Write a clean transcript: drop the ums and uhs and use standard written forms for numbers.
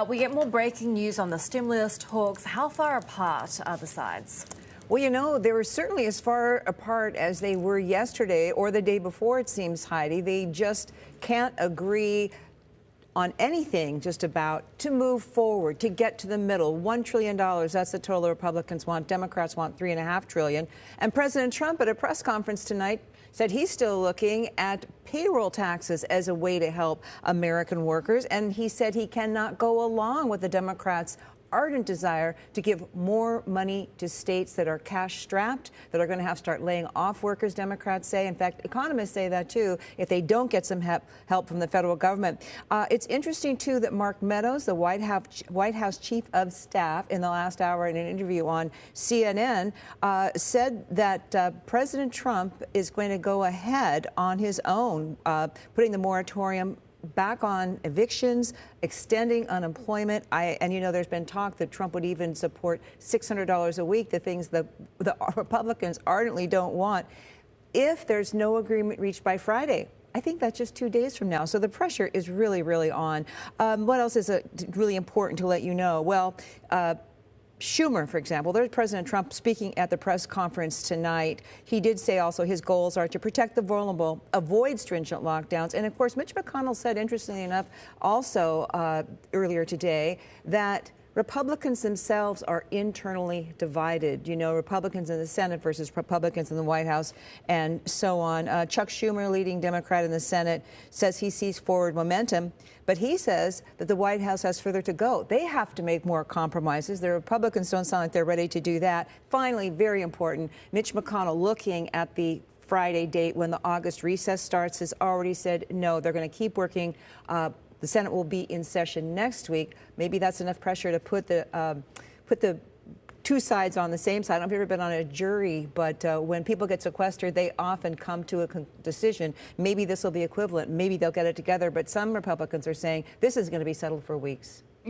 We get more breaking news on the stimulus talks. How far apart are the sides? Well, you know, they were certainly as far apart as they were yesterday or the day before, it seems, Heidi. They just can't agree on anything just about to move forward, to get to the middle. $1 trillion, that's the total the Republicans want. Democrats want $3.5 trillion. And President Trump at a press conference tonight said he's still looking at payroll taxes as a way to help American workers. And he said he cannot go along with the Democrats' ardent desire to give more money to states that are cash-strapped, that are going to have to start laying off workers, Democrats say. In fact, economists say that, too, if they don't get some help from the federal government. It's interesting, too, that Mark Meadows, the White House chief of staff, in the last hour in an interview on CNN, said that President Trump is going to go ahead on his own, putting the moratorium back on evictions, extending unemployment. And you know, there's been talk that Trump would even support $600 a week, the things the Republicans ardently don't want, if there's no agreement reached by Friday. I think that's just 2 days from now. So the pressure is really, really on. What else is really important to let you know? Well, Schumer, for example, there's President Trump speaking at the press conference tonight. He did say also his goals are to protect the vulnerable, avoid stringent lockdowns. And of course, Mitch McConnell said, interestingly enough, also earlier today, that Republicans themselves are internally divided. You know, Republicans in the Senate versus Republicans in the White House and so on. Chuck Schumer, leading Democrat in the Senate, says he sees forward momentum, but he says that the White House has further to go. They have to make more compromises. The Republicans don't sound like they're ready to do that. Finally, very important, Mitch McConnell, looking at the Friday date when the August recess starts, has already said no, they're going to keep working. The Senate will be in session next week. Maybe that's enough pressure to put the two sides on the same side. I don't know if you've ever been on a jury, but when people get sequestered, they often come to a decision. Maybe this will be equivalent. Maybe they'll get it together. But some Republicans are saying this is going to be settled for weeks.